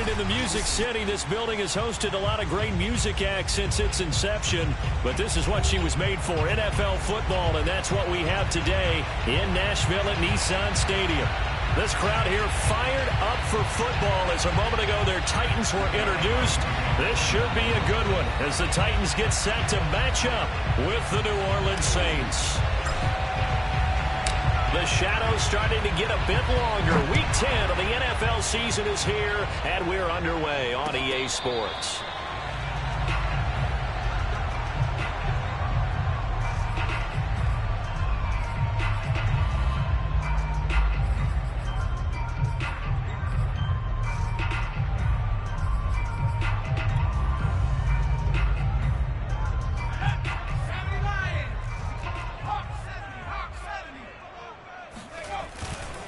in the Music City. This building has hosted a lot of great music acts since its inception, but this is what she was made for, NFL football, and that's what we have today in Nashville at Nissan Stadium. This crowd here fired up for football as a moment ago their Titans were introduced. This should be a good one as the Titans get set to match up with the New Orleans Saints. The shadow's starting to get a bit longer. Week 10 of the NFL season is here, and we're underway on EA Sports.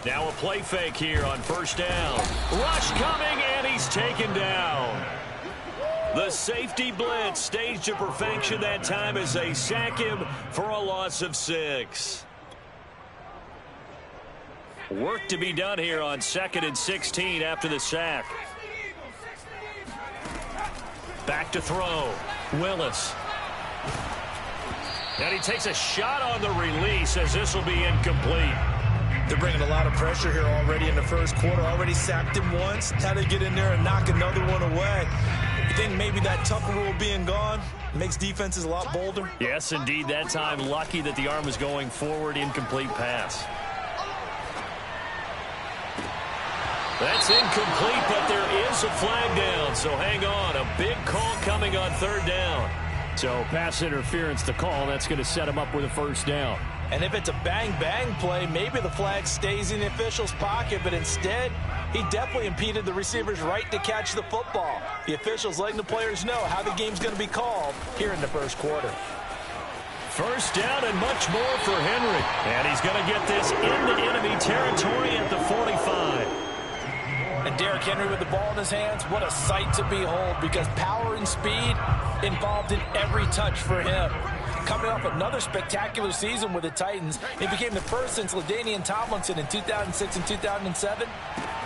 Now a play fake here on first down. Rush coming, and he's taken down. The safety blitz staged to perfection that time as they sack him for a loss of 6. Work to be done here on 2nd and 16 after the sack. Back to throw. Willis. And he takes a shot on the release as this will be incomplete. They're bringing a lot of pressure here already in the first quarter. Already sacked him once. Had to get in there and knock another one away. You think maybe that Tucker rule being gone makes defenses a lot bolder? Yes, indeed. That time, lucky that the arm was going forward. Incomplete pass. That's incomplete, but there is a flag down. So hang on. A big call coming on 3rd down. So pass interference to call. That's going to set him up with a first down. And if it's a bang-bang play, maybe the flag stays in the official's pocket, but instead, he definitely impeded the receiver's right to catch the football. The officials letting the players know how the game's going to be called here in the first quarter. First down and much more for Henry. And he's going to get this into enemy territory at the 45. And Derrick Henry with the ball in his hands, what a sight to behold, because power and speed involved in every touch for him. Coming off another spectacular season with the Titans, he became the first since LaDainian Tomlinson in 2006 and 2007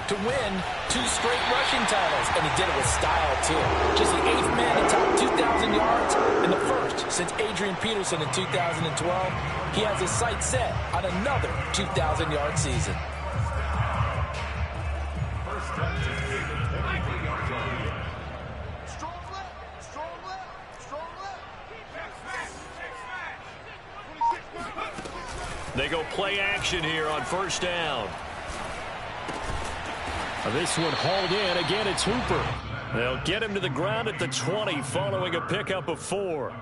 to win 2 straight rushing titles, and he did it with style, too. Just the 8th man to top 2,000 yards and the first since Adrian Peterson in 2012. He has his sights set on another 2,000-yard season. They go play action here on first down. This one hauled in. Again, it's Hooper. They'll get him to the ground at the 20 following a pickup of 4.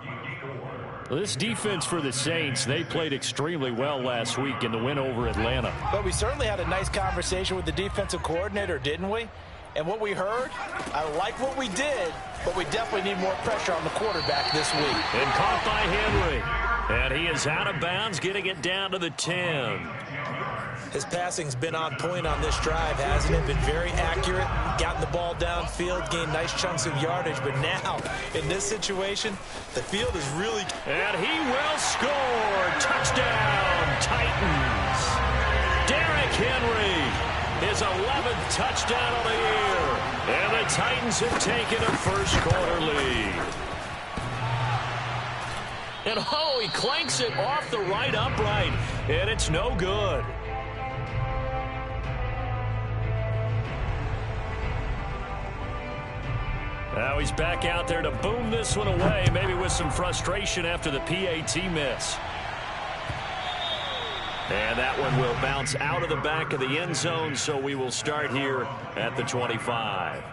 This defense for the Saints, they played extremely well last week in the win over Atlanta. But we certainly had a nice conversation with the defensive coordinator, didn't we? And what we heard, I like what we did, but we definitely need more pressure on the quarterback this week. And caught by Henry. And he is out of bounds, getting it down to the 10. His passing's been on point on this drive, hasn't it? Been very accurate, gotten the ball downfield, gained nice chunks of yardage. But now, in this situation, the field is really... And he will score. Touchdown, Titans. Derrick Henry, his 11th touchdown of the year. And the Titans have taken a first-quarter lead. And, oh, he clanks it off the right upright, and it's no good. Now he's back out there to boom this one away, maybe with some frustration after the PAT miss. And that one will bounce out of the back of the end zone, so we will start here at the 25.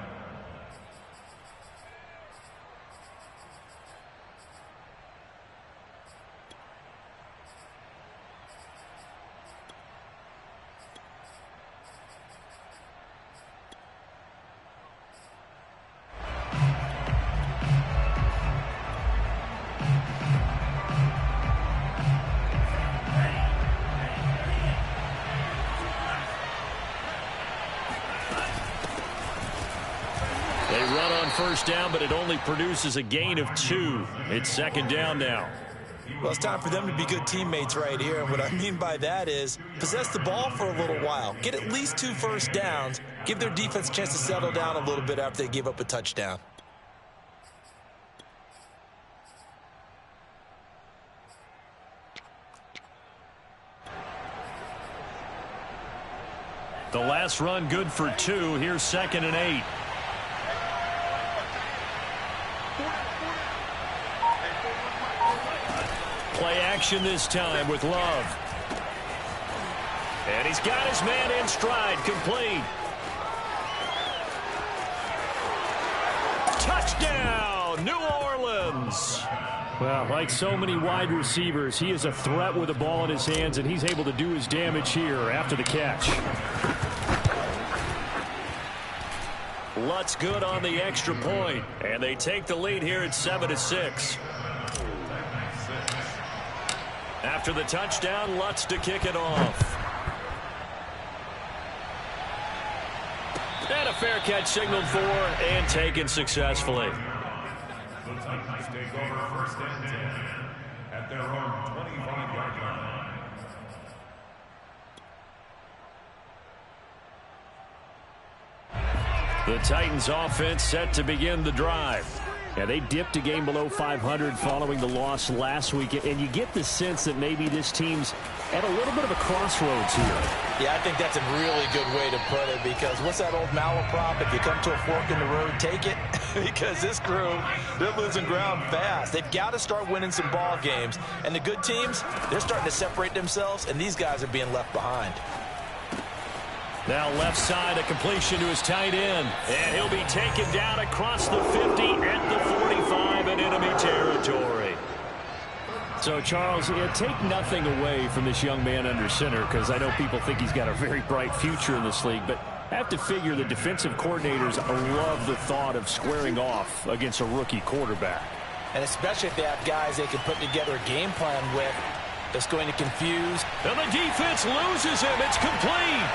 First down, but it only produces a gain of 2. It's 2nd down now. Well, it's time for them to be good teammates right here. And what I mean by that is possess the ball for a little while. Get at least 2 first downs. give their defense a chance to settle down a little bit after they give up a touchdown. The last run good for 2. Here's 2nd and 8. Play action this time with Love. And he's got his man in stride, complete. Touchdown, New Orleans. Well, like so many wide receivers, he is a threat with the ball in his hands, and he's able to do his damage here after the catch. Lutz good on the extra point, and they take the lead here at 7-6. After the touchdown, Lutz to kick it off. And a fair catch signaled for and taken successfully. The Titans take over 1st and 10 at their own 25-yard line. The Titans offense set to begin the drive. Yeah, they dipped a game below 500 following the loss last week, and you get the sense that maybe this team's at a little bit of a crossroads here. Yeah, I think that's a really good way to put it, because what's that old malaprop? If you come to a fork in the road, take it. Because this crew, they're losing ground fast. They've got to start winning some ball games. And the good teams, they're starting to separate themselves, and these guys are being left behind. Now left side, a completion to his tight end. And he'll be taken down across the 50 at the 45 in enemy territory. So, Charles, take nothing away from this young man under center, because I know people think he's got a very bright future in this league, but I have to figure the defensive coordinators love the thought of squaring off against a rookie quarterback. And especially if they have guys they can put together a game plan with that's going to confuse. And the defense loses him. It's complete.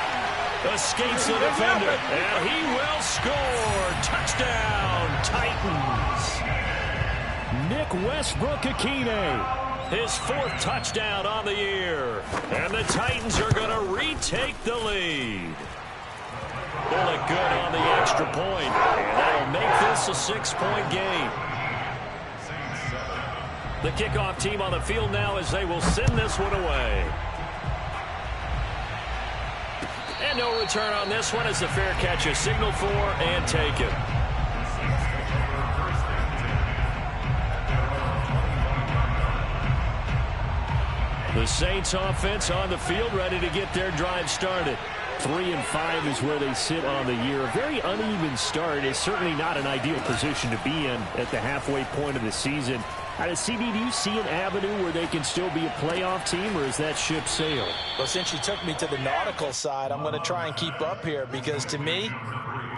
Escapes the defender, and he will score. Touchdown, Titans. Nick Westbrook-Akine. His 4th touchdown on the year. And the Titans are going to retake the lead. Bullet good on the extra point. And that'll make this a 6-point game. The kickoff team on the field now as they will send this one away. And no return on this one as the fair catch is signaled for and taken. The Saints offense on the field ready to get their drive started. 3-5 is where they sit on the year. A very uneven start is certainly not an ideal position to be in at the halfway point of the season. CD, do you see an avenue where they can still be a playoff team, or is that ship sailed? Well, since you took me to the nautical side, I'm going to try and keep up here, because to me,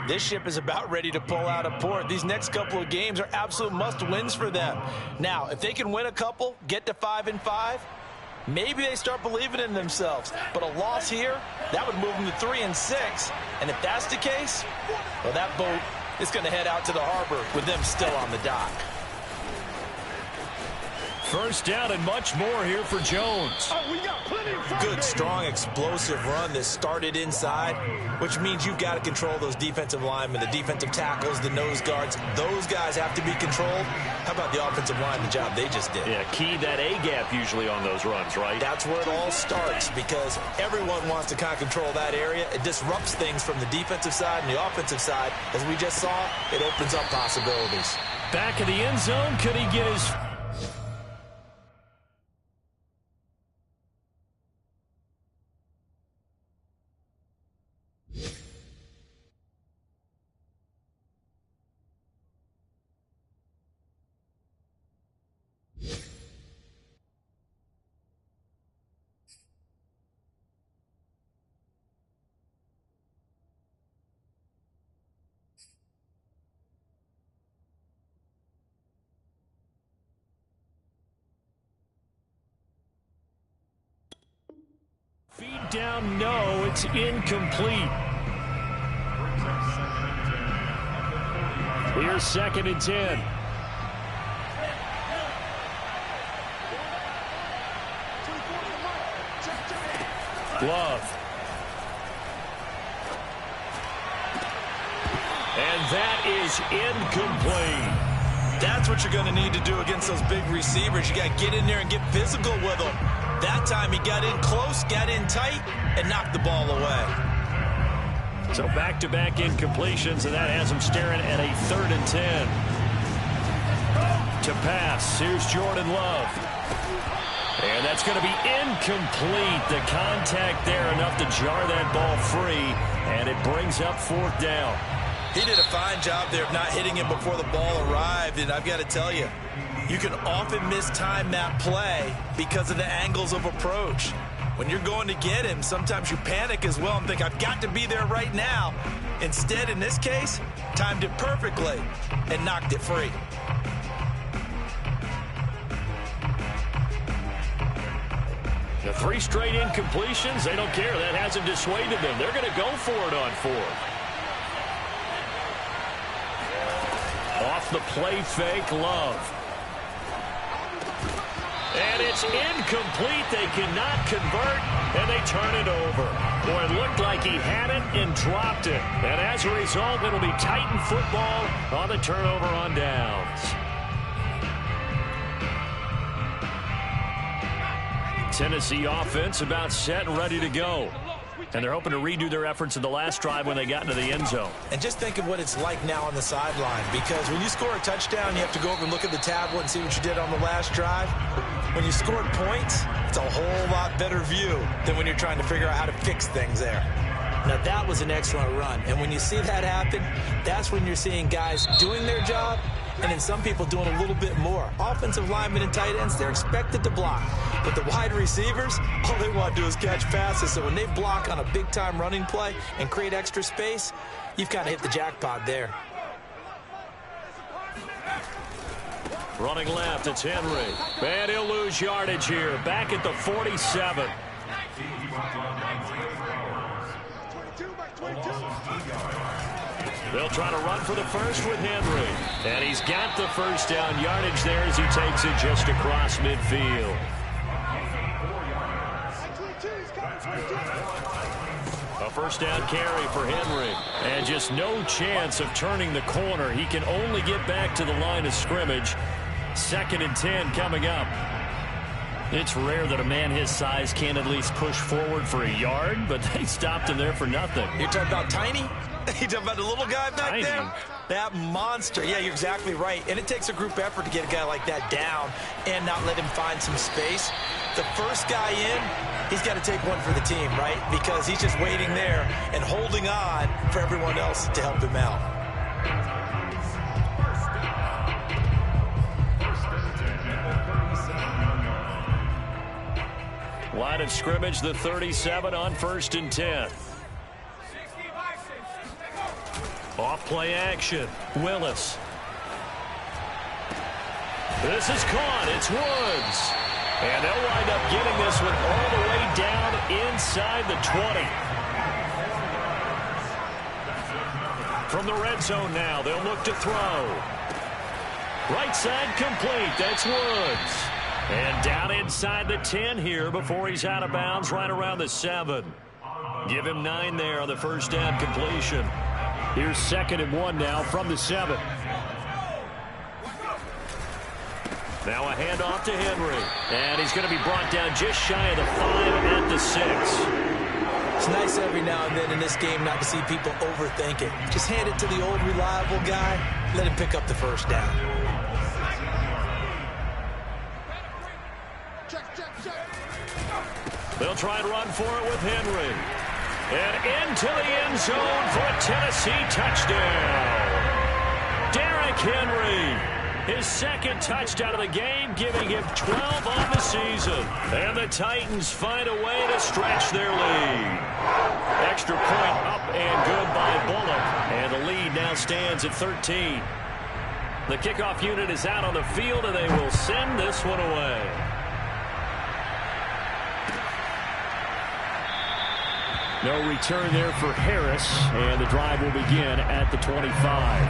this ship is about ready to pull out of port. These next couple of games are absolute must-wins for them. Now, if they can win a couple, get to 5-5, maybe they start believing in themselves. But a loss here, that would move them to 3-6. And if that's the case, well, that boat is going to head out to the harbor with them still on the dock. First down and much more here for Jones. Good, strong, explosive run that started inside, which means you've got to control those defensive linemen, the defensive tackles, the nose guards. Those guys have to be controlled. How about the offensive line, the job they just did? Yeah, key that A-gap usually on those runs, right? That's where it all starts, because everyone wants to kind of control that area. It disrupts things from the defensive side and the offensive side. As we just saw, it opens up possibilities. Back of the end zone, could he get his... Feed down, no, it's incomplete. Here's 2nd and 10. Love. And that is incomplete. That's what you're going to need to do against those big receivers. You got to get in there and get physical with them. That time he got in close, got in tight, and knocked the ball away. So back-to-back incompletions, and that has him staring at a 3rd and 10. To pass, here's Jordan Love. And that's going to be incomplete. The contact there enough to jar that ball free, and it brings up 4th down. He did a fine job there of not hitting him before the ball arrived, and I've got to tell you, you can often mistime that play because of the angles of approach. When you're going to get him, sometimes you panic as well and think, I've got to be there right now. Instead, in this case, timed it perfectly and knocked it free. The 3 straight incompletions, they don't care. That hasn't dissuaded them. They're going to go for it on 4th. Off the play fake, Love. And it's incomplete. They cannot convert, and they turn it over. Boy, it looked like he had it and dropped it. And as a result, it'll be Titan football on the turnover on downs. Tennessee offense about set and ready to go. And they're hoping to redo their efforts in the last drive when they got into the end zone. And just think of what it's like now on the sideline, because when you score a touchdown, you have to go over and look at the tablet and see what you did on the last drive. When you scored points, it's a whole lot better view than when you're trying to figure out how to fix things there. Now, that was an excellent run. And when you see that happen, that's when you're seeing guys doing their job and then some people doing a little bit more. Offensive linemen and tight ends, they're expected to block. But the wide receivers, all they want to do is catch passes. So when they block on a big-time running play and create extra space, you've kind of hit the jackpot there. Running left, it's Henry. And he'll lose yardage here. Back at the 47. They'll try to run for the first with Henry. And he's got the first down yardage there as he takes it just across midfield. A first down carry for Henry. And just no chance of turning the corner. He can only get back to the line of scrimmage. 2nd and 10 coming up. It's rare that a man his size can't at least push forward for a yard, but they stopped him there for nothing. You're talking about Tiny? You're talking about the little guy back there? That monster. Yeah, you're exactly right. And it takes a group effort to get a guy like that down and not let him find some space. The first guy in, he's got to take one for the team, right? Because he's just waiting there and holding on for everyone else to help him out. Line of scrimmage, the 37 on 1st and 10. Off play action. Willis. This is caught. It's Woods. And they'll wind up getting this one all the way down inside the 20. From the red zone now, they'll look to throw. Right side complete. That's Woods. And down inside the 10 here before he's out of bounds right around the 7. Give him 9 there on the first down completion. Here's 2nd and 1 now from the 7. Now a handoff to Henry. And he's going to be brought down just shy of the 5 at the 6. It's nice every now and then in this game not to see people overthink it. Just hand it to the old reliable guy. Let him pick up the first down. They'll try and run for it with Henry. And into the end zone for a Tennessee touchdown. Derrick Henry, his 2nd touchdown of the game, giving him 12 on the season. And the Titans find a way to stretch their lead. Extra point up and good by Bullock. And the lead now stands at 13. The kickoff unit is out on the field, and they will send this one away. No return there for Harris, and the drive will begin at the 25.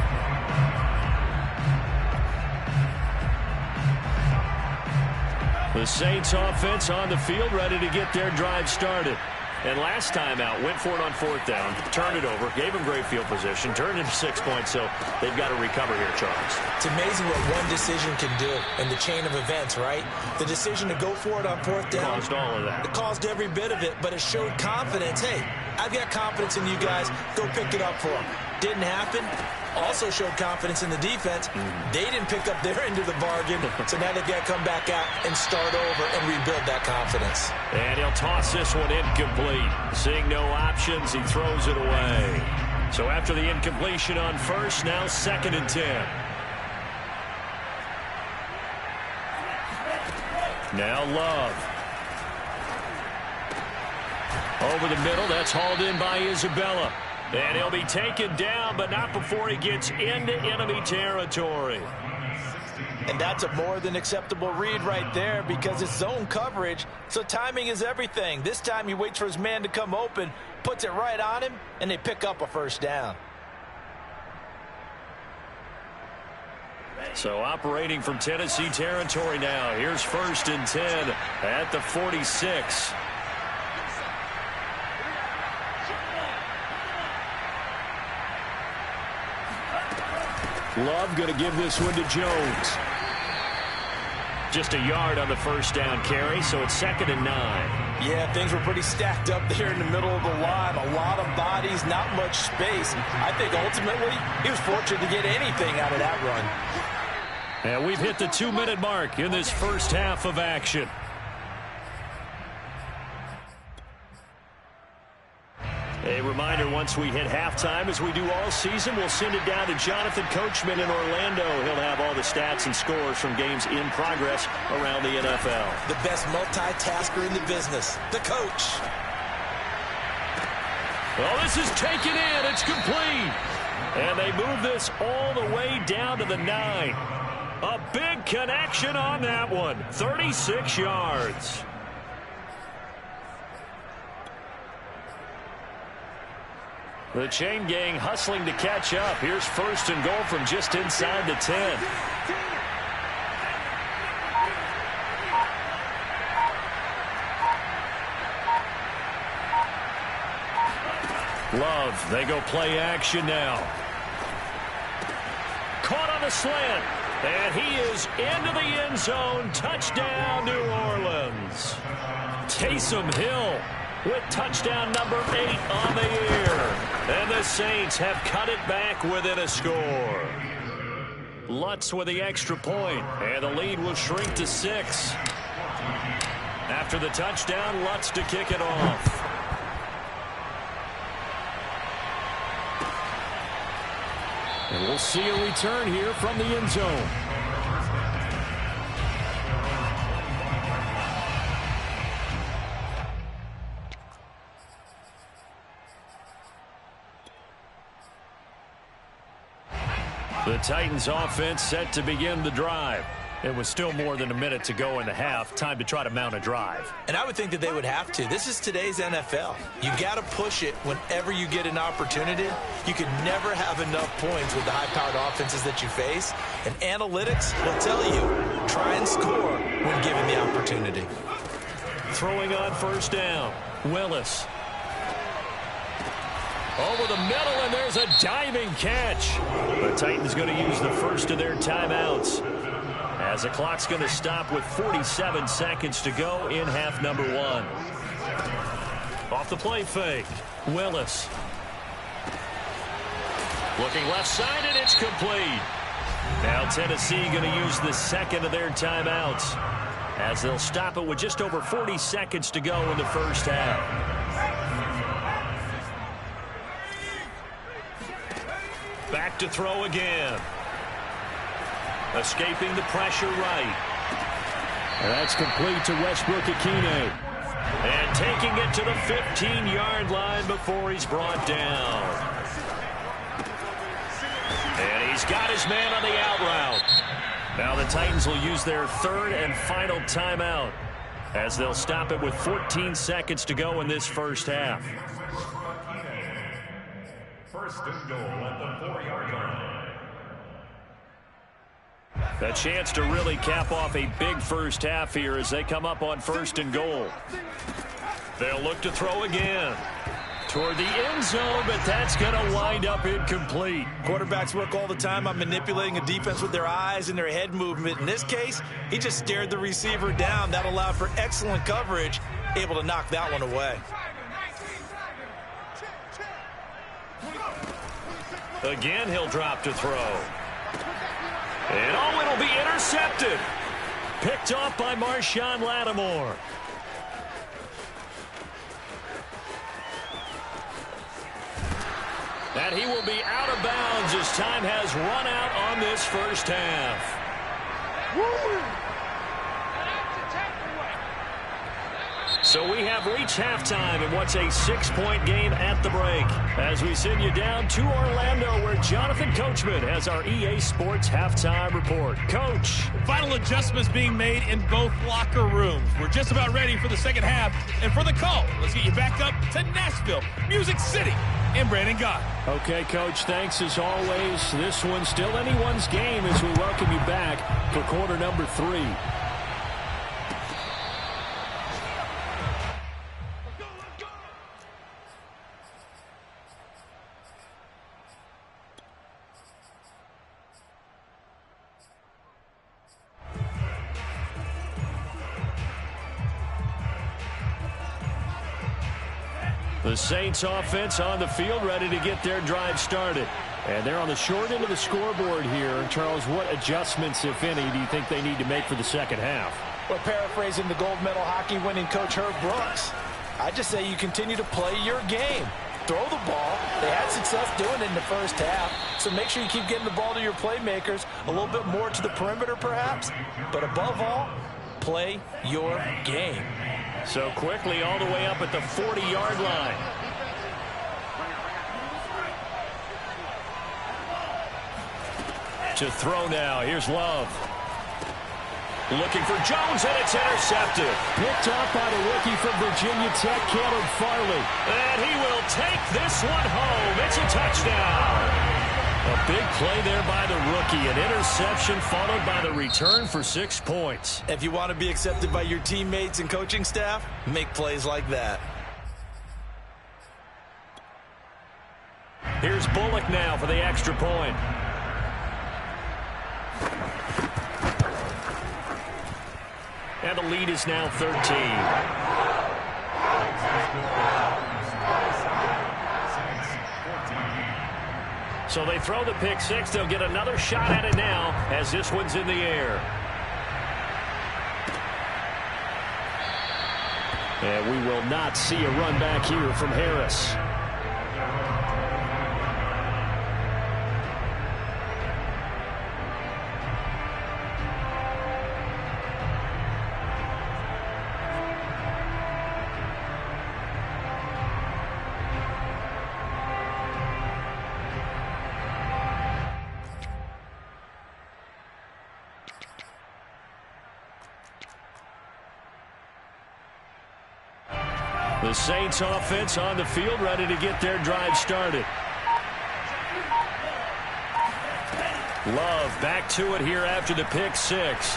The Saints offense on the field, ready to get their drive started. And last time out, went for it on 4th down, turned it over, gave them great field position, turned into 6 points, so they've got to recover here, Charles. It's amazing what one decision can do in the chain of events, right? The decision to go for it on 4th down. Caused all of that. It caused every bit of it, but it showed confidence. Hey, I've got confidence in you guys. Go pick it up for them. Didn't happen. Also showed confidence in the defense. They didn't pick up their end of the bargain, so now they've got to come back out and start over and rebuild that confidence. And he'll toss this one incomplete. Seeing no options, he throws it away. So after the incompletion on first, now 2nd and 10. Now Love. Over the middle, that's hauled in by Isabella. And he'll be taken down, but not before he gets into enemy territory. And that's a more than acceptable read right there because it's zone coverage, so timing is everything. This time he waits for his man to come open, puts it right on him, and they pick up a 1st down. So operating from Tennessee territory now. Here's 1st and 10 at the 46. Love going to give this one to Jones. Just a yard on the 1st down carry, so it's 2nd and 9. Yeah, things were pretty stacked up there in the middle of the line. A lot of bodies, not much space. I think ultimately he was fortunate to get anything out of that run. And we've hit the 2-minute mark in this first half of action. A reminder, once we hit halftime, as we do all season, we'll send it down to Jonathan Coachman in Orlando. He'll have all the stats and scores from games in progress around the NFL. The best multitasker in the business, the coach. Well, this is taken in. It's complete. And they move this all the way down to the 9. A big connection on that one. 36 yards. The chain gang hustling to catch up. Here's 1st and goal from just inside the 10. Love, they go play action now. Caught on the slant. And he is into the end zone. Touchdown, New Orleans. Taysom Hill with touchdown number 8 on the year. And the Saints have cut it back within a score. Lutz with the extra point, and the lead will shrink to 6. After the touchdown, Lutz to kick it off. And we'll see a return here from the end zone. The Titans offense set to begin the drive. It was still more than a minute to go in the half. Time to try to mount a drive. And I would think that they would have to. This is today's NFL. You got to push it whenever you get an opportunity. You could never have enough points with the high-powered offenses that you face. And analytics will tell you, try and score when given the opportunity. Throwing on 1st down. Willis. Over the middle, and there's a diving catch. The Titans going to use the first of their timeouts, as the clock's going to stop with 47 seconds to go in half number 1. Off the play fake. Willis. Looking left side, and it's complete. Now Tennessee going to use the second of their timeouts, as they'll stop it with just over 40 seconds to go in the first half. Back to throw again. Escaping the pressure right. And that's complete to Westbrook-Ikhine. And taking it to the 15-yard line before he's brought down. And he's got his man on the out route. Now the Titans will use their 3rd and final timeout, as they'll stop it with 14 seconds to go in this first half. 1st and goal at the 4-yard line. A chance to really cap off a big first half here as they come up on 1st and goal. They'll look to throw again. Toward the end zone, but that's going to wind up incomplete. Quarterbacks work all the time on manipulating a defense with their eyes and their head movement. In this case, he just stared the receiver down. That allowed for excellent coverage, able to knock that one away. Again, he'll drop to throw. And oh, it'll be intercepted. Picked off by Marshawn Lattimore. And he will be out of bounds as time has run out on this first half. Woo! So we have reached halftime in what's a 6-point game at the break. As we send you down to Orlando, where Jonathan Coachman has our EA Sports halftime report. Coach. Final adjustments being made in both locker rooms. We're just about ready for the second half. And for the call, let's get you back up to Nashville, Music City, and Brandon Gott. Okay, Coach, thanks as always. This one's still anyone's game as we welcome you back for quarter number 3. The Saints offense on the field, ready to get their drive started. And they're on the short end of the scoreboard here. Charles, what adjustments, if any, do you think they need to make for the second half? Well, paraphrasing the gold medal hockey winning coach Herb Brooks, I just say you continue to play your game. Throw the ball. They had success doing it in the first half. So make sure you keep getting the ball to your playmakers, a little bit more to the perimeter perhaps. But above all, play your game. So quickly all the way up at the 40-yard line. To throw now. Here's Love. Looking for Jones, and it's intercepted. Picked off by the rookie from Virginia Tech, Caleb Farley. And he will take this one home. It's a touchdown. A big play there by the rookie. An interception followed by the return for 6 points. If you want to be accepted by your teammates and coaching staff, make plays like that. Here's Bullock now for the extra point. And the lead is now 13. So they throw the pick six. They'll get another shot at it now as this one's in the air. And we will not see a run back here from Harris. The Saints offense on the field, ready to get their drive started. Love back to it here after the pick six.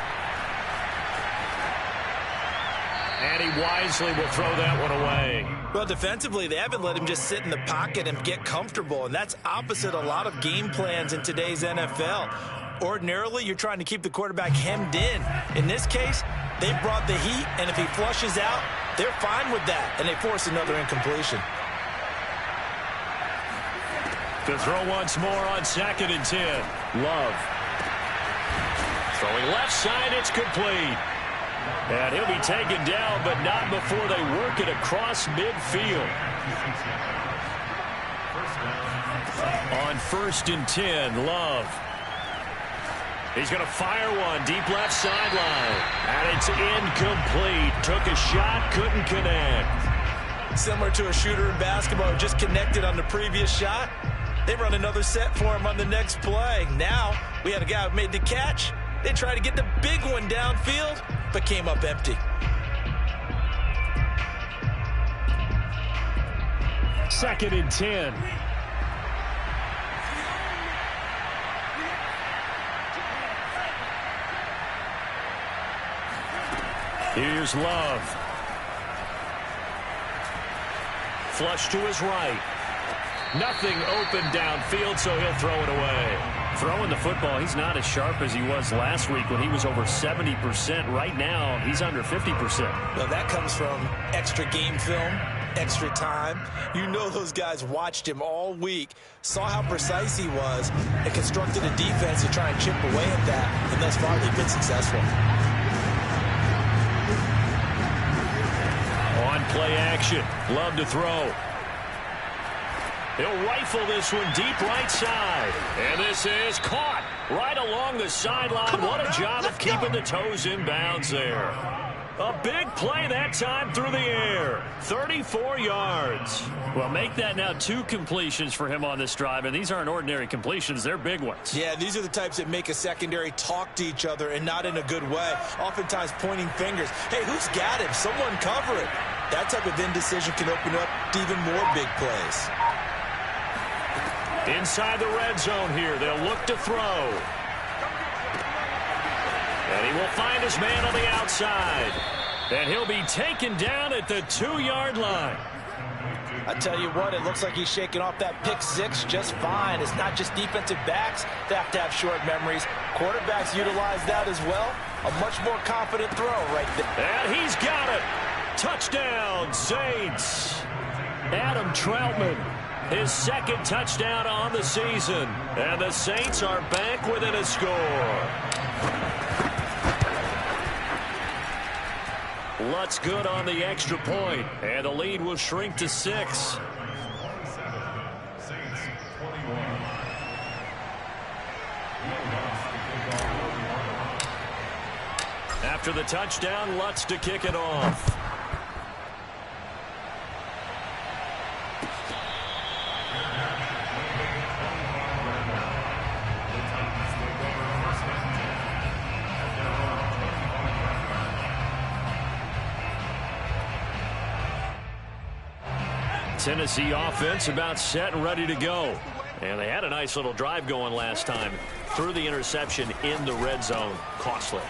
And he wisely will throw that one away. Well, defensively, they haven't let him just sit in the pocket and get comfortable, and that's opposite a lot of game plans in today's NFL. Ordinarily, you're trying to keep the quarterback hemmed in. In this case, they brought the heat, and if he flushes out, they're fine with that, and they force another incompletion. To throw once more on 2nd and 10. Love. Throwing left side, it's complete. And he'll be taken down, but not before they work it across midfield. On 1st and 10, Love. He's going to fire one deep left sideline. And it's incomplete. Took a shot, couldn't connect. Similar to a shooter in basketball who just connected on the previous shot. They run another set for him on the next play. Now, we had a guy who made the catch. They tried to get the big one downfield, but came up empty. Second and 10. Here's Love. flush to his right. Nothing open downfield, so he'll throw it away. Throwing the football, he's not as sharp as he was last week when he was over 70%. Right now, he's under 50%. Well, that comes from extra game film, extra time. You know those guys watched him all week, saw how precise he was, and constructed a defense to try and chip away at that, and thus far they've been successful. On play action, Love to throw. He'll rifle this one deep right side. And this is caught right along the sideline. What a job of keeping the toes in bounds there. A big play that time through the air. 34 yards. Well, make that now 2 completions for him on this drive, and these aren't ordinary completions. They're big ones. Yeah, these are the types that make a secondary talk to each other and not in a good way. Oftentimes pointing fingers. Hey, who's got him? Someone cover it. That type of indecision can open up to even more big plays. Inside the red zone here, they'll look to throw. And he will find his man on the outside. And he'll be taken down at the 2-yard line. I tell you what, it looks like he's shaking off that pick six just fine. It's not just defensive backs that have to have short memories. Quarterbacks utilize that as well. A much more confident throw right there. And he's got it. Touchdown, Saints. Adam Troutman. His second touchdown on the season. And the Saints are back within a score. Lutz good on the extra point. And the lead will shrink to 6. After the touchdown, Lutz to kick it off. Tennessee offense about set and ready to go. And they had a nice little drive going last time. Threw the interception in the red zone. Costly.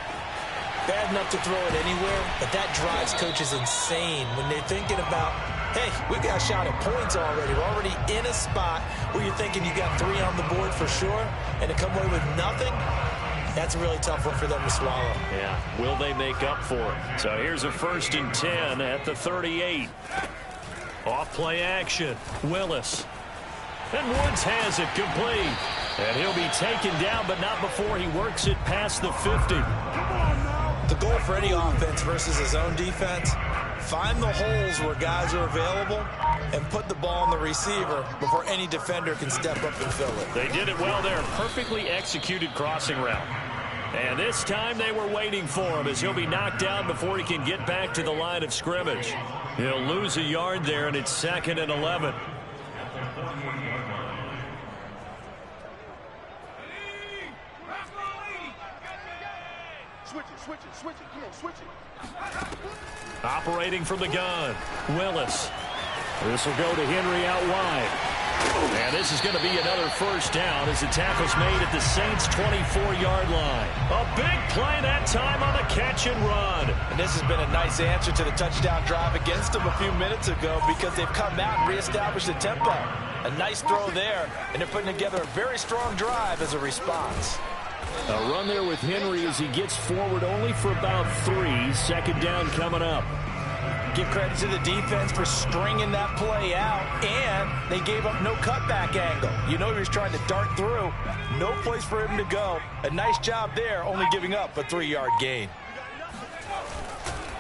Bad enough to throw it anywhere, but that drives coaches insane when they're thinking about, hey, we got a shot at points already. We're already in a spot where you're thinking you got 3 on the board for sure, and to come away with nothing, that's a really tough one for them to swallow. Yeah, will they make up for it? So here's a 1st and 10 at the 38. Off play action. Willis. And Woods has it complete. And he'll be taken down, but not before he works it past the 50. The goal for any offense versus his own defense, find the holes where guys are available and put the ball on the receiver before any defender can step up and fill it. They did it well there. Perfectly executed crossing route. And this time they were waiting for him as he'll be knocked down before he can get back to the line of scrimmage. He'll lose a yard there, and it's 2nd and 11. Switch it. Come on, switch it. Operating from the gun, Willis. This will go to Henry out wide. And this is going to be another 1st down as the tackle's made at the Saints' 24-yard line. A big play that time on the catch and run. And this has been a nice answer to the touchdown drive against them a few minutes ago because they've come out and reestablished the tempo. A nice throw there, and they're putting together a very strong drive as a response. A run there with Henry as he gets forward only for about 3. 2nd down coming up. Give credit to the defense for stringing that play out, and they gave up no cutback angle. You know he was trying to dart through. No place for him to go. A nice job there, only giving up a 3-yard gain.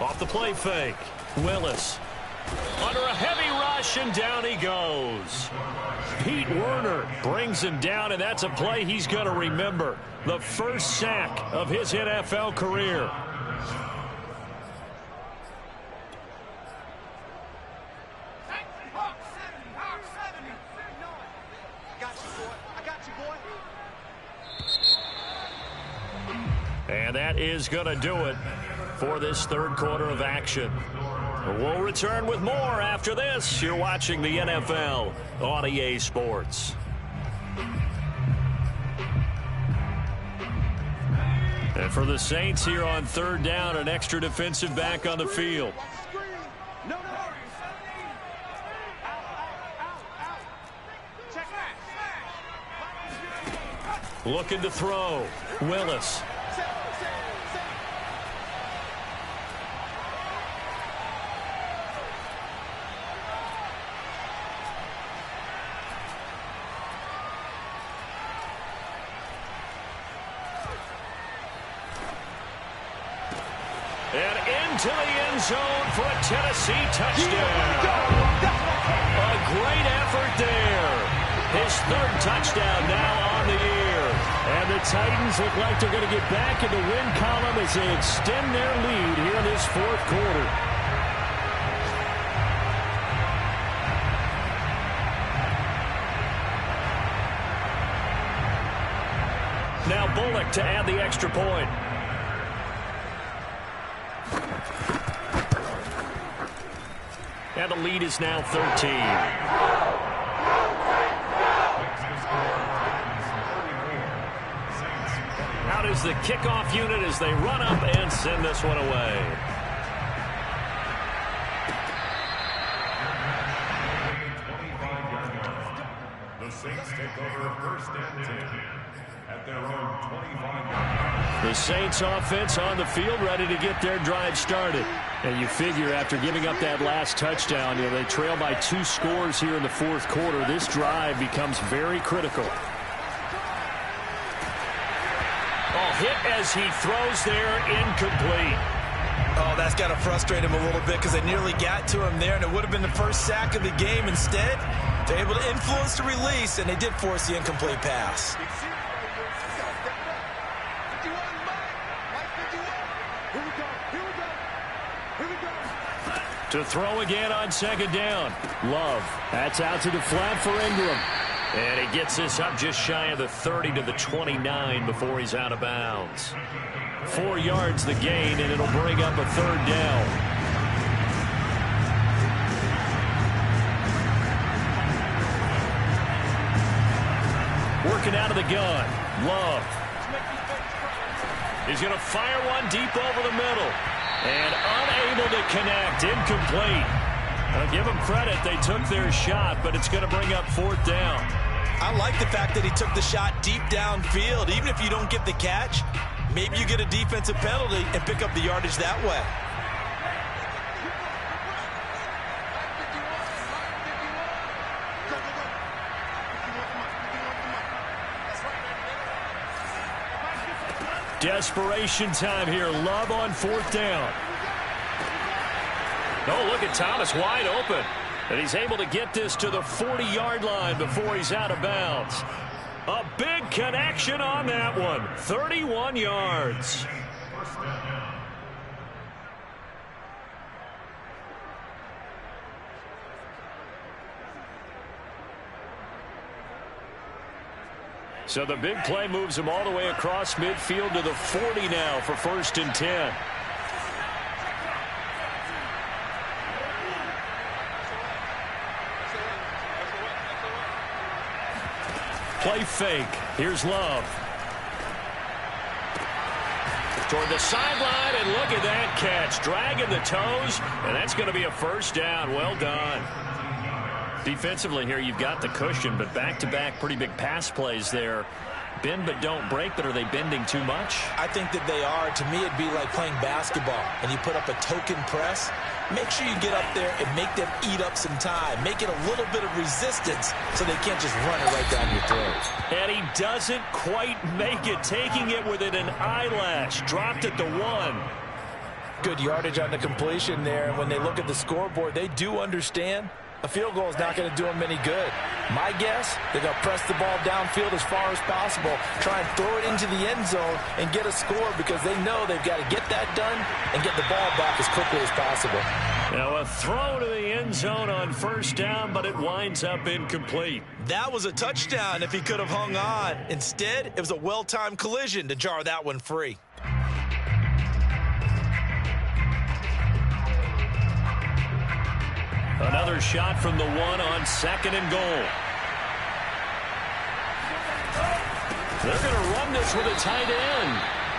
Off the play fake, Willis. Under a heavy rush, and down he goes. Pete Werner brings him down, and that's a play he's going to remember. The first sack of his NFL career. And that is going to do it for this 3rd quarter of action. We'll return with more after this. You're watching the NFL on EA Sports. And for the Saints here on 3rd down, an extra defensive back on the field. Looking to throw. Willis. And into the end zone for a Tennessee touchdown. A great effort there. His third touchdown now on the year. And the Titans look like they're going to get back in the win column as they extend their lead here in this fourth quarter. Now Bullock to add the extra point. And the lead is now 13. Out is the kickoff unit as they run up and send this one away. The Saints take over first and 10 at their own 25-yard line. The Saints offense on the field ready to get their drive started. And you figure after giving up that last touchdown, they trail by 2 scores here in the fourth quarter. This drive becomes very critical. Oh, hit as he throws there, incomplete. Oh, that's got to frustrate him a little bit because they nearly got to him there, and it would have been the first sack of the game. Instead, they're able to influence the release, and they did force the incomplete pass. To throw again on second down. Love. That's out to the flat for Ingram. And he gets this up just shy of the 30 to the 29 before he's out of bounds. 4 yards the gain, and it'll bring up a third down. Working out of the gun. Love. He's going to fire one deep over the middle. And unable to connect. Incomplete. I'll give them credit. They took their shot, but it's going to bring up fourth down. I like the fact that he took the shot deep downfield. Even if you don't get the catch, maybe you get a defensive penalty and pick up the yardage that way. Desperation time here. Love on fourth down. Oh, look at Thomas wide open. And he's able to get this to the 40-yard line before he's out of bounds. A big connection on that one. 31 yards. So the big play moves him all the way across midfield to the 40 now for first and 10. Play fake. Here's Love. Toward the sideline, and look at that catch. Dragging the toes, and that's going to be a first down. Well done. Defensively here, you've got the cushion, but back-to-back pretty big pass plays there. Bend but don't break, but are they bending too much? I think that they are. To me, it'd be like playing basketball, and you put up a token press. Make sure you get up there and make them eat up some time. Make it a little bit of resistance so they can't just run it right down your throat. And he doesn't quite make it, taking it within an eyelash. Dropped at the 1. Good yardage on the completion there, and when they look at the scoreboard, they do understand a field goal is not going to do them any good. My guess, they're going to press the ball downfield as far as possible, try and throw it into the end zone and get a score because they know they've got to get that done and get the ball back as quickly as possible. Now a throw to the end zone on first down, but it winds up incomplete. That was a touchdown if he could have hung on. Instead, it was a well-timed collision to jar that one free. Another shot from the 1 on second and goal. They're going to run this with a tight end.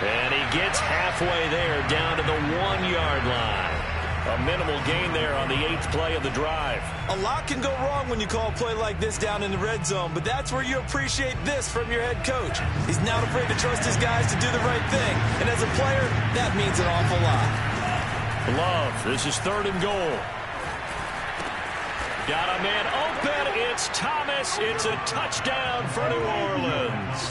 And he gets halfway there down to the 1-yard line. A minimal gain there on the 8th play of the drive. A lot can go wrong when you call a play like this down in the red zone, but that's where you appreciate this from your head coach. He's not afraid to trust his guys to do the right thing, and as a player, that means an awful lot. Love, this is 3rd and goal. Got a man open. It's Thomas. It's a touchdown for New Orleans.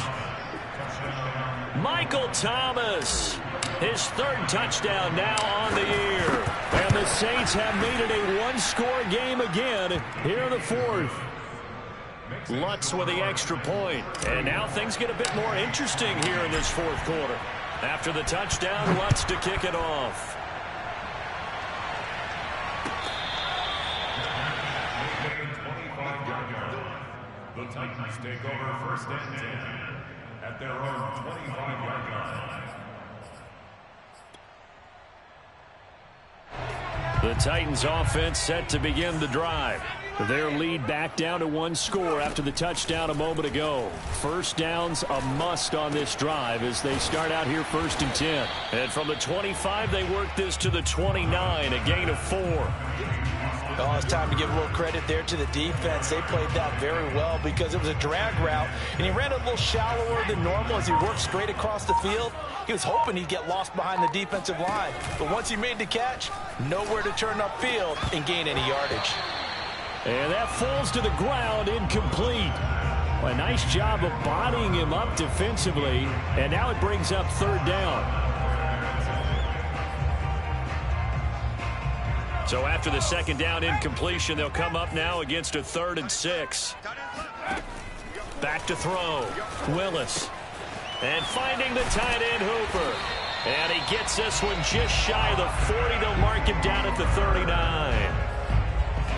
Michael Thomas, his 3rd touchdown now on the year. And the Saints have made it a one-score game again here in the 4th. Lutz with the extra point. And now things get a bit more interesting here in this 4th quarter. After the touchdown, Lutz to kick it off. The Titans take over 1st and 10 at their own 25-yard line. The Titans offense set to begin the drive. Their lead back down to 1 score after the touchdown a moment ago. First downs a must on this drive as they start out here 1st and 10. And from the 25, they work this to the 29, a gain of 4. Oh, it's time to give a little credit there to the defense. They played that very well because it was a drag route, and he ran a little shallower than normal as he worked straight across the field. He was hoping he'd get lost behind the defensive line, but once he made the catch, nowhere to turn upfield and gain any yardage. And that falls to the ground, incomplete. A nice job of bodying him up defensively, and now it brings up 3rd down. So after the 2nd down incompletion, they'll come up now against a 3rd and 6. Back to throw. Willis. And finding the tight end, Hooper. And he gets this one just shy of the 40. They'll mark him down at the 39.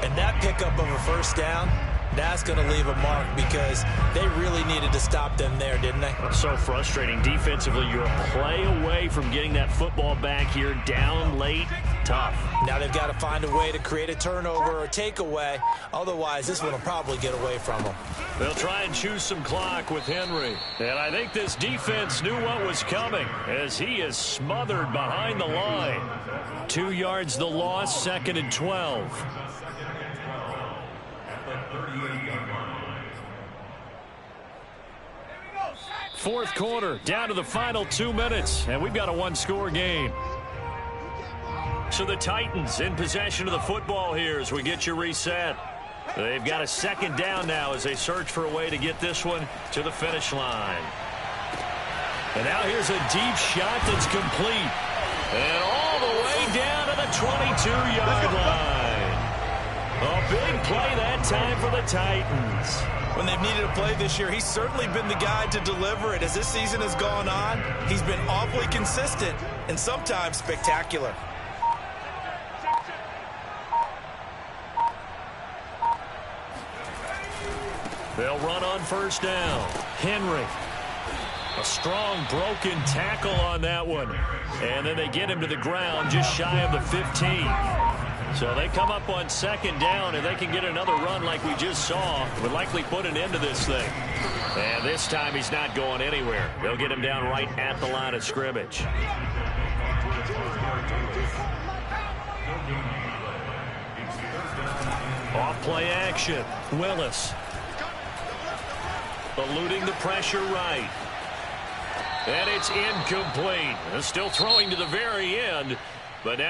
And that pickup of a 1st down, that's going to leave a mark because they really needed to stop them there, didn't they? So frustrating. Defensively, you're a play away from getting that football back here down late. Tough. Now they've got to find a way to create a turnover or takeaway. Otherwise, this one will probably get away from them. They'll try and choose some clock with Henry. And I think this defense knew what was coming as he is smothered behind the line. 2 yards the loss, 2nd and 12. 4th quarter, down to the final 2 minutes, and we've got a 1-score game. So the Titans in possession of the football here as we get you reset. They've got a 2nd down now as they search for a way to get this one to the finish line. And now here's a deep shot that's complete. And all the way down to the 22-yard line. A big play that time for the Titans. When they've needed a play this year, he's certainly been the guy to deliver it. As this season has gone on, he's been awfully consistent and sometimes spectacular. They'll run on 1st down. Henry. A strong broken tackle on that one. And then they get him to the ground just shy of the 15. So they come up on 2nd down, and they can get another run like we just saw. Would likely put an end to this thing. And this time he's not going anywhere. They'll get him down right at the line of scrimmage. Off play action. Willis. Eluding the pressure right. And it's incomplete. Still throwing to the very end. But now